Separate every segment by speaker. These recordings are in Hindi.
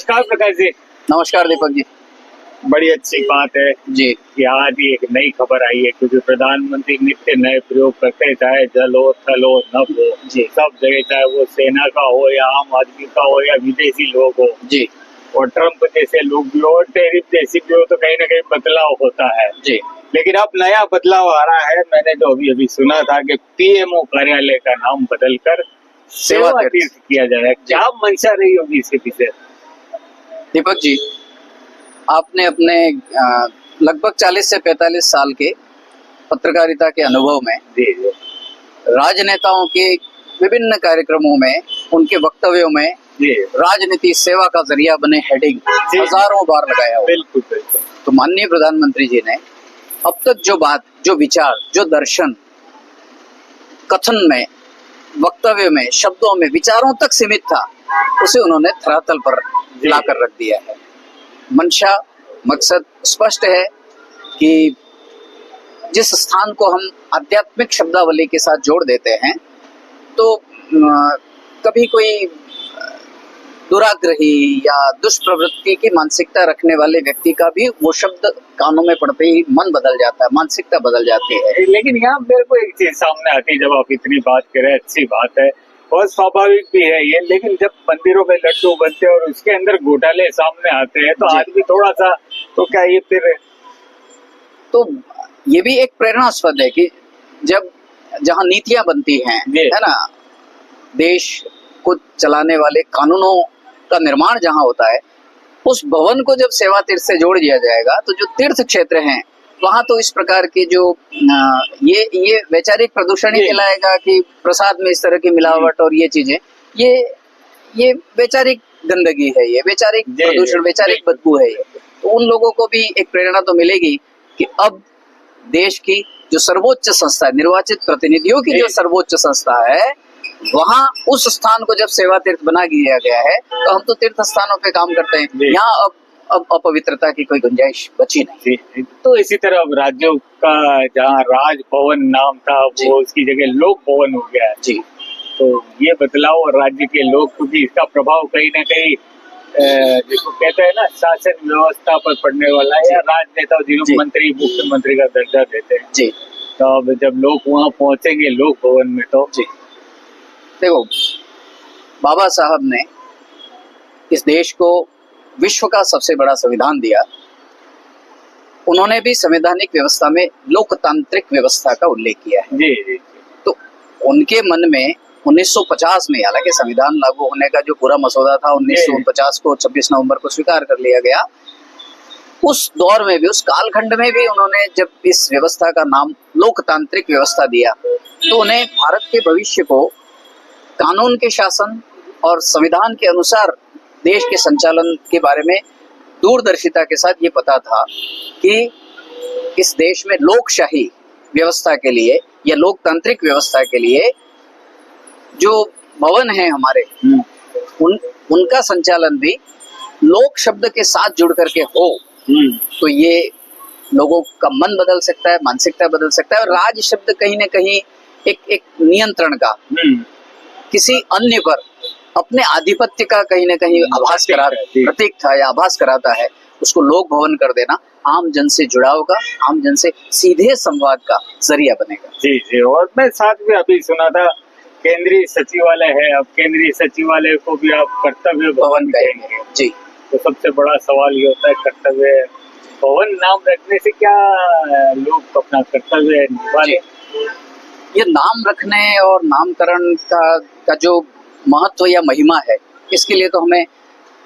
Speaker 1: नमस्कार प्रकाश जी।
Speaker 2: नमस्कार दीपक जी।
Speaker 1: बड़ी अच्छी बात है
Speaker 2: जी
Speaker 1: कि आज ही एक नई खबर आई है, क्योंकि प्रधानमंत्री नित्य नए प्रयोग करते हैं, चाहे जल हो, थल हो, नभ हो,
Speaker 2: जी
Speaker 1: सब जगह, चाहे वो सेना का हो या आम आदमी का हो या विदेशी लोग हो,
Speaker 2: जी
Speaker 1: और ट्रम्प जैसे लोग भी हो और टेरिफ जैसी भी हो, तो कहीं ना कहीं बदलाव होता है।
Speaker 2: जी
Speaker 1: लेकिन अब नया बदलाव आ रहा है। मैंने जो अभी अभी सुना था कि पीएमओ कार्यालय का नाम बदलकर सेवा तीर्थ किया जा रहा है। क्या मंशा रही होगी इसके पीछे?
Speaker 2: दीपक जी, आपने अपने लगभग 40 से 45 साल के पत्रकारिता के अनुभव में
Speaker 1: जी जी
Speaker 2: राजनेताओं के विभिन्न कार्यक्रमों में, उनके वक्तव्यों में
Speaker 1: जी
Speaker 2: राजनीति सेवा का जरिया बने हेडिंग हजारों बार लगाया हुआ।
Speaker 1: बिल्कुल बिल्कुल।
Speaker 2: तो माननीय प्रधानमंत्री जी ने अब तक जो बात, जो विचार, जो दर्शन कथन में, वक्तव्य में, शब्दों में, विचारों तक सीमित था, उसे उन्होंने धरातल पर लाकर रख दिया है। मंशा, मकसद स्पष्ट है कि जिस स्थान को हम आध्यात्मिक शब्दावली के साथ जोड़ देते हैं, तो कभी कोई दुराग्रही या दुष्प्रवृत्ति की मानसिकता रखने वाले व्यक्ति का भी वो शब्द कानों में पड़ते ही मन बदल जाता है, मानसिकता बदल जाती है।
Speaker 1: लेकिन यहाँ मेरे को एक चीज सामने आती है, जब आप इतनी बात करें, अच्छी बात है और स्वाभाविक भी है ये, लेकिन जब मंदिरों में लड्डू बनते हैं और उसके अंदर घोटाले सामने आते हैं, तो आदमी थोड़ा सा, तो क्या ये फिर, तो
Speaker 2: ये भी एक प्रेरणास्पद है कि जब जहाँ नीतियां बनती हैं, है ना, देश को चलाने वाले कानूनों का निर्माण जहाँ होता है, उस भवन को जब सेवा तीर्थ से जोड़ दिया जाएगा, तो जो तीर्थ क्षेत्र हैं वहां तो इस प्रकार की जो ये वैचारिक प्रदूषण ही कहलाएगा कि प्रसाद में इस तरह की मिलावट और ये चीजें, ये वैचारिक गंदगी है, ये वैचारिक प्रदूषण, वैचारिक बदबू है। ये तो उन लोगों को भी एक प्रेरणा तो मिलेगी कि अब देश की जो सर्वोच्च संस्था है, निर्वाचित प्रतिनिधियों की जो सर्वोच्च संस्था है, वहां उस स्थान को जब सेवा तीर्थ बना दिया गया है, तो हम तो तीर्थ स्थानों पे काम करते हैं, यहाँ अब अपवित्रता की कोई गुंजाइश बची नहीं।
Speaker 1: तो इसी तरह अब राज्यों का जहाँ राजभवन नाम था, वो उसकी जगह लोक भवन हो गया है।
Speaker 2: जी,
Speaker 1: तो ये बदलाव और राज्य के लोग, क्योंकि इसका प्रभाव कहीं ना कहीं जिसको कहते हैं ना, शासन व्यवस्था पर पड़ने वाला है, या राजनेता जिन्होंने मंत्री, मुख्यमंत्री का दर्जा देते हैं।
Speaker 2: जी,
Speaker 1: तो अब जब लोग वहाँ पहुंचेंगे लोक भवन में, तो
Speaker 2: देखो, बाबा साहब ने इस देश को विश्व का सबसे बड़ा संविधान दिया। उन्होंने भी संवैधानिक व्यवस्था में लोकतांत्रिक व्यवस्था का उल्लेख किया है।
Speaker 1: जी जी।
Speaker 2: तो उनके मन में 1950 में, हालांकि संविधान लागू होने का जो पूरा मसौदा था 1949 को 26 नवंबर को स्वीकार कर लिया गया, उस दौर में भी, उस कालखंड में भी उन्होंने जब इस व्यवस्था का नाम लोकतांत्रिक व्यवस्था दिया, तो उन्हें भारत के भविष्य को कानून के शासन और संविधान के अनुसार देश के संचालन के बारे में दूरदर्शिता के साथ ये पता था कि इस देश में लोकशाही व्यवस्था के लिए या लोकतांत्रिक व्यवस्था के लिए जो भवन है हमारे, उनका संचालन भी लोक शब्द के साथ जुड़ करके हो, तो ये लोगों का मन बदल सकता है, मानसिकता बदल सकता है। और राज शब्द कहीं ना कहीं एक नियंत्रण का, किसी अन्य पर अपने आधिपत्य का कहीं ना कहीं आभास प्रतीक था या आभास कराता है। उसको लोक भवन कर देना आम जन से जुड़ाव का, आम जन से सीधे संवाद का जरिया बनेगा।
Speaker 1: जी जी। और मैं साथ में अभी सुना था केंद्रीय सचिवालय है, अब केंद्रीय सचिवालय को भी आप कर्तव्य भवन कहेंगे।
Speaker 2: जी।
Speaker 1: तो सबसे बड़ा सवाल ये होता है, कर्तव्य भवन नाम रखने से क्या लोग अपना कर्तव्य निभा लें?
Speaker 2: ये नाम रखने और नामकरण का जो महत्व या महिमा है, इसके लिए तो हमें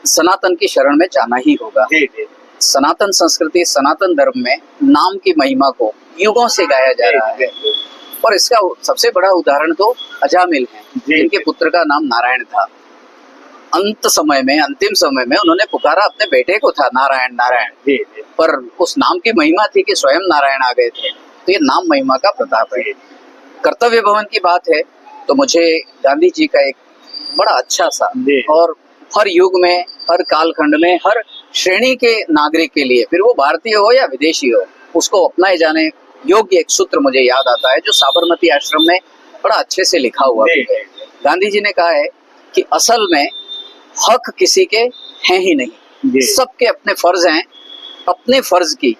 Speaker 2: सनातन की शरण में जाना ही होगा।
Speaker 1: जी जी।
Speaker 2: सनातन संस्कृति, सनातन धर्म में नाम की महिमा को युगों से गाया जा रहा है, और इसका सबसे बड़ा उदाहरण तो अजामिल है, जिनके पुत्र का नाम नारायण था। अंतिम समय में उन्होंने पुकारा अपने बेटे को था, नारायण नारायण, पर उस नाम की महिमा थी कि स्वयं नारायण आ गए थे। तो ये नाम महिमा का प्रताप है। कर्तव्य भवन की बात है तो मुझे गांधी जी का एक बड़ा अच्छा सा, और हर युग में, हर कालखंड में, हर श्रेणी के नागरिक के लिए, फिर वो भारतीय हो या विदेशी हो, उसको अपनाए जाने योग्य एक सूत्र मुझे याद आता है, जो साबरमती आश्रम में बड़ा अच्छे से लिखा हुआ है। गांधी जी ने कहा है कि असल में हक किसी के हैं ही नहीं।
Speaker 1: जी।
Speaker 2: सबके अपने फर्ज हैं। अपने फर्ज की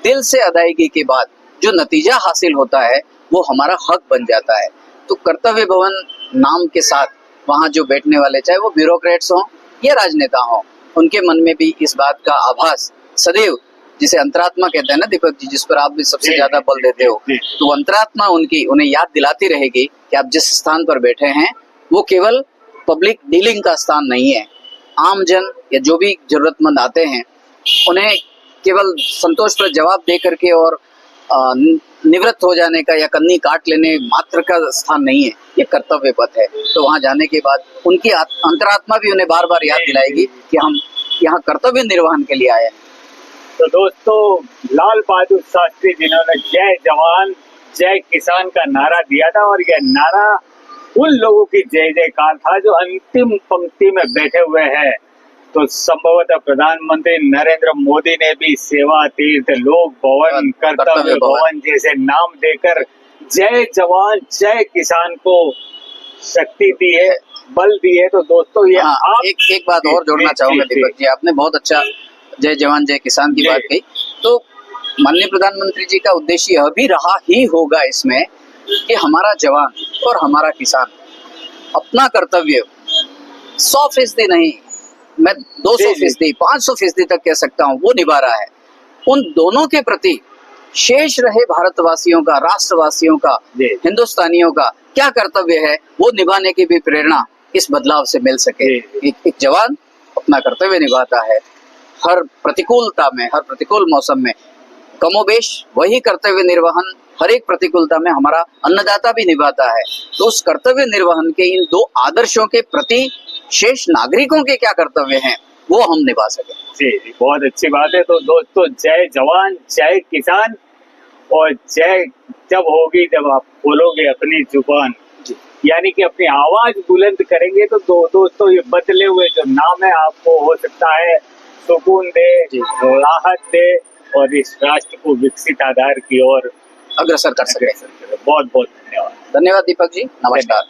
Speaker 2: दिल से अदायगी के बाद जो नतीजा हासिल होता है वो हमारा हक बन जाता है। तो कर्तव्य भवन नाम के साथ वहाँ जो बैठने वाले, चाहे वो ब्यूरोक्रेट्स हों या राजनेता हों, उनके मन में भी इस बात का आभास सदैव, जिसे अंतरात्मा कहते हैं ना दीपक जी, जिस पर आप भी सबसे
Speaker 1: जी,
Speaker 2: ज्यादा बल देते हो,
Speaker 1: जी।
Speaker 2: तो अंतरात्मा उनकी उन्हें याद दिलाती रहेगी कि आप जिस स्थान पर बैठे हैं वो केवल पब्लिक डीलिंग का स्थान नहीं है। आम जन या जो भी जरूरतमंद आते हैं उन्हें केवल संतोष पर जवाब दे करके और निवृत्त हो जाने का या कन्नी काट लेने मात्र का स्थान नहीं है, ये कर्तव्य पथ है। तो वहां जाने के बाद उनकी अंतरात्मा भी उन्हें बार बार याद दिलाएगी कि हम यहाँ कर्तव्य निर्वहन के लिए आए हैं।
Speaker 1: तो दोस्तों, लाल बहादुर शास्त्री जिन्होंने जय जवान जय किसान का नारा दिया था, और यह नारा उन लोगों की जय जयकार था जो अंतिम पंक्ति में बैठे हुए हैं। तो संभवतः प्रधानमंत्री नरेंद्र मोदी ने भी सेवा तीर्थ, लोक भवन, कर्तव्य भवन जैसे नाम देकर जय जवान जय किसान को शक्ति दी है, बल दी है। तो दोस्तों ये आप
Speaker 2: एक बात और जोड़ना चाहूंगा दीपक जी, आपने बहुत अच्छा जय जवान जय किसान की बात कही। तो माननीय प्रधानमंत्री जी का उद्देश्य यह भी रहा ही होगा इसमें कि हमारा जवान और हमारा किसान अपना कर्तव्य 100% नहीं, मैं 200%, 500% तक कह सकता हूँ, वो निभा रहा है। उन दोनों के प्रति शेष रहे भारतवासियों का, राष्ट्रवासियों का, हिंदुस्तानियों का क्या कर्तव्य है वो निभाने की भी प्रेरणा इस बदलाव से मिल सके। एक जवान अपना कर्तव्य निभाता है हर प्रतिकूलता में, हर प्रतिकूल मौसम में, कमोबेश वही कर्तव्य निर्वहन हर एक प्रतिकूलता में हमारा अन्नदाता भी निभाता है। तो उस कर्तव्य निर्वहन के इन दो आदर्शों के प्रति शेष नागरिकों के क्या कर्तव्य हैं वो हम निभा सके।
Speaker 1: जी, बहुत अच्छी बात है। तो दोस्तों, जय जवान जय किसान, और जय जब होगी जब आप बोलोगे अपनी जुबान, यानी कि अपनी आवाज बुलंद करेंगे, तो दोस्तों ये बदले हुए जो नाम है आपको हो सकता है सुकून दे, राहत दे, और इस राष्ट्र को विकसित आधार की ओर
Speaker 2: अग्रसर कर सके।
Speaker 1: बहुत बहुत धन्यवाद।
Speaker 2: धन्यवाद दीपक जी, नमस्कार।